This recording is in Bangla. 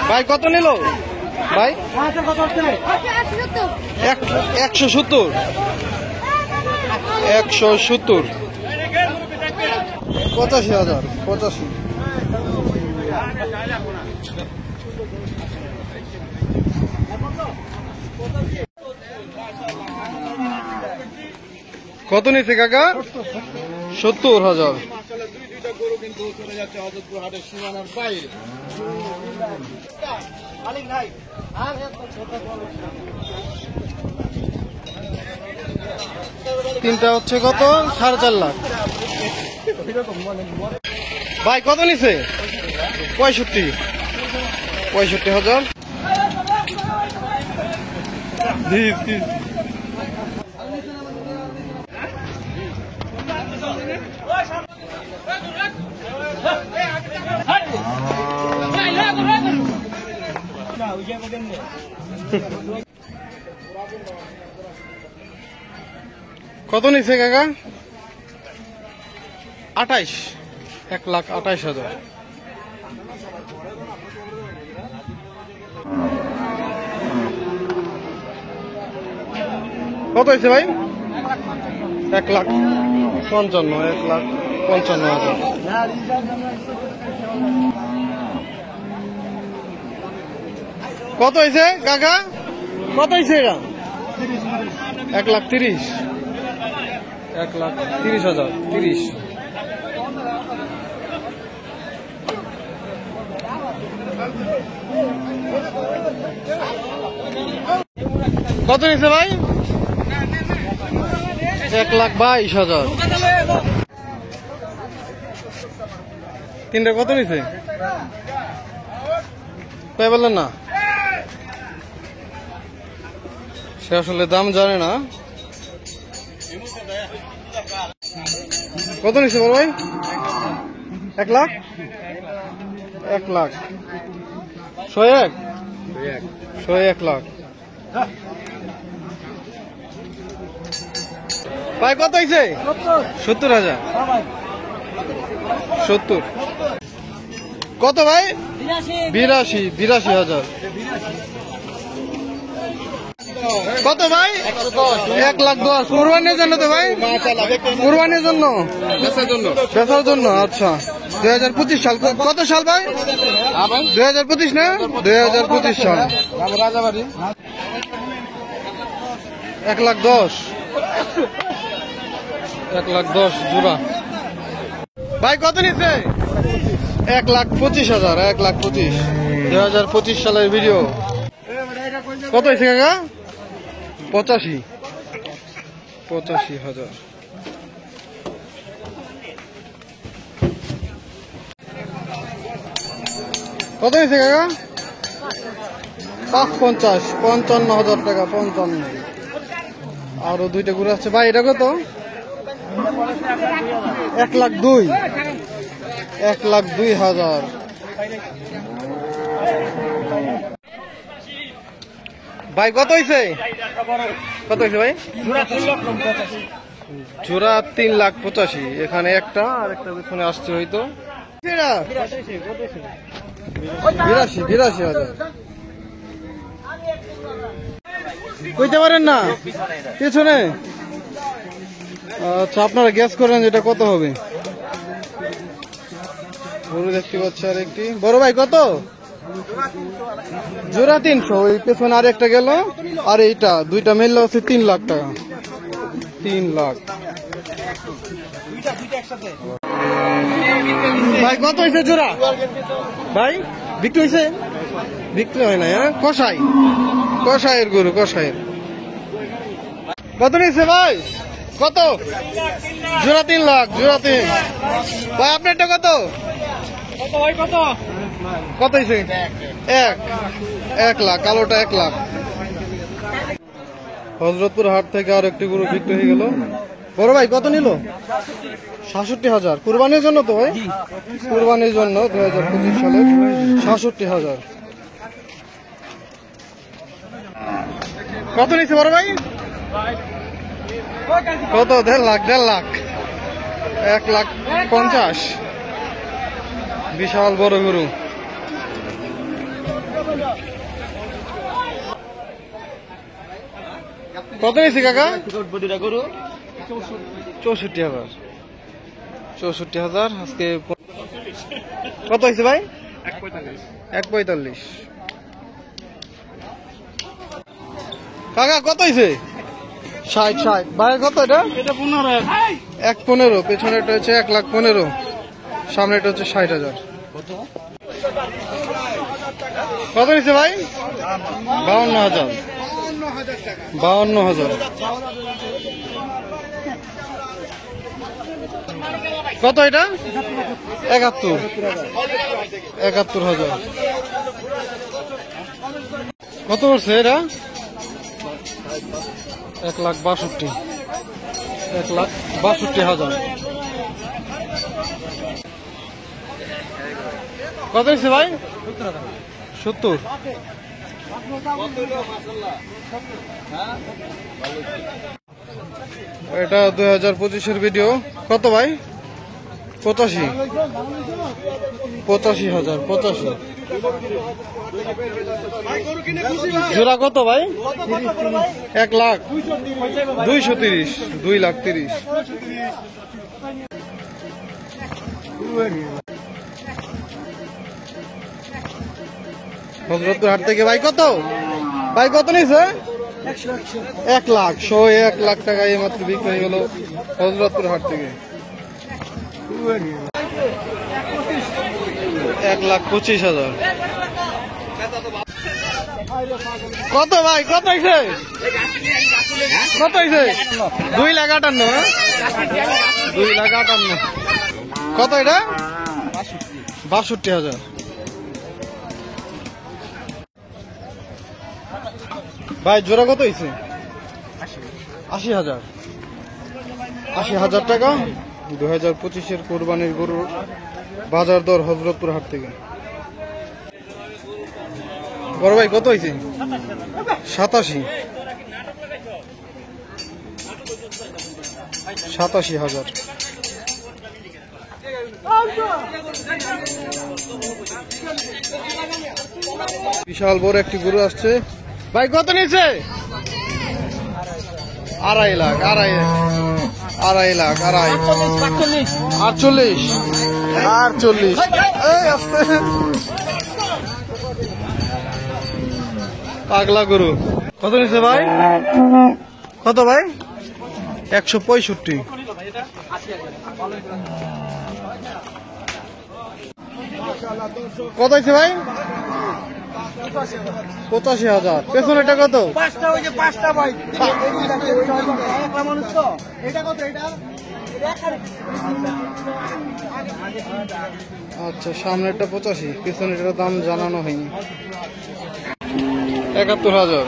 ভাই কত নিল ভাই? 170 170 85,000 85। কত নিচ্ছে কাকা? 70,000। তিনটা হচ্ছে কত? 4.5 লাখ। ভাই কত নিচ্ছে? 65,000। কত নিচ্ছে কাকা? 28, 1,28,000। কত হয়েছে ভাই? 1,55,000। কত হয়েছে কাকা? কত হয়েছে এটা? 1,30,000। 1,30,000। 30। কত নিচ্ছে ভাই? 1,22,000। তিনটা কত নিচ্ছে? তাই বললেন না, সে আসলে দাম জানে না। কত নিচ্ছে বল ভাই? 1 লাখ। 1 লাখ 101 লাখ। ভাই কত হয়েছে? 70,000। 70। কত ভাই? 82,000। কত ভাই? 1,10,000। কুরবানির জন্য তো ভাই? কুরবানির জন্য, বেচার জন্য। আচ্ছা, 2025 সাল। কত সাল ভাই? 2025 না? 2025 সাল। রাজাবাড়ি। 1,10,000। 1,10,000 জোড়া। ভাই কত নিচ্ছে? 1,25,000। 1,25,000। 2025 সালের ভিডিও। কত হয়েছে কাকা? 85,000। কত হয়েছে কাকা? 550। 55,000 টাকা। 55। আরো দুইটা ঘুরে আসছে ভাই। এটা কত? 1,02,000। 1,02,000। ভাই কত হয়েছে? কত হয়েছে ভাই? জোড়া 3,85,000। এখানে একটা, আর একটা পেছনে আসছে হয়তো। 82,000। কইতে পারেন না পেছনে? আচ্ছা, আপনারা গ্যাস করেন এটা কত হবে? গরু দেখতে পাচ্ছি আর একটি। বড় ভাই কত? জোড়া 300। ওই পেছনে আর একটা গেল, আর এইটা দুইটা মিললে হচ্ছে 3 লাখ টাকা। 3 লাখ। ভাই কত হয়েছে জোড়া? ভাই বিক্রি হয়েছে? বিক্রি হয় না। হ্যাঁ, কষাইয়ের গরু, কষাইয়ের। কত নিচ্ছে ভাই? কত? জোড়া 3 লাখ। জোড়া 3। ভাই আপনারটা কত? কত হয়েছে? 1 লাখ। কালোটা 1 লাখ। হযরতপুর হাট থেকে আর একটি গরু বিক্রি হয়ে গেল। বড় ভাই কত নিল? 67,000। কুরবানির জন্য তো ভাই? কুরবানির জন্য 2025 সালে 67,000। কত নিচ্ছে বড় ভাই? কত? 1.5 লাখ। 1.5 লাখ। 1,50,000। বিশাল বড় গরু। কত নিয়েছি কাকা? 64,000। 64,000 আজকে। কত হয়েছে ভাই? 145। কাকা কত হয়েছে? 60। ভাই কত এটা? 1,15। পেছনেটা হচ্ছে 1,15,000, সামনেটা হচ্ছে 60,000। কত নিচ্ছে ভাই? 52,000। 52,000। কত এটা? 71,000। কত করছে এটা? 1,62,000। 1,62,000। কত হয়েছে ভাই? 70। এটা 2025-এর ভিডিও। কত ভাই? 85। 85,000। 85 জোড়া কত ভাই? 1,230,000। 2,30,000। হযরতপুর হাট থেকে ভাই কত? ভাই কত নিয়েছে? 1 লাখ। 1 লাখ টাকা এই মাত্র বিক্রি হয়ে গেল হযরতপুর হাট থেকে। 1,25,000। কত ভাই? কত হয়েছে? কত হয়েছে? 2,58,000। 2,58,000। কত এটা? 62,000। ভাই জোড়া কত হয়েছে? 80,000। 80,000 টাকা 2025-এর কোরবানির গরুর বাজার দর হযরতপুর হাট থেকে। বড় ভাই কত হয়েছে? 87। 87,000। বিশাল বড় একটি গরু আসছে। ভাই কত নিয়েছে? 2.5 লাখ। 2.5 লাখ। 48। পাগলা গরু। কত নিয়েছে ভাই? কত ভাই? 165। কত হয়েছে ভাই? 85,000। পেছনেটা কত? 5টা ভাই। আচ্ছা, সামনেরটা 85, পেছনেটার দাম জানানো হয়নি। 71,000।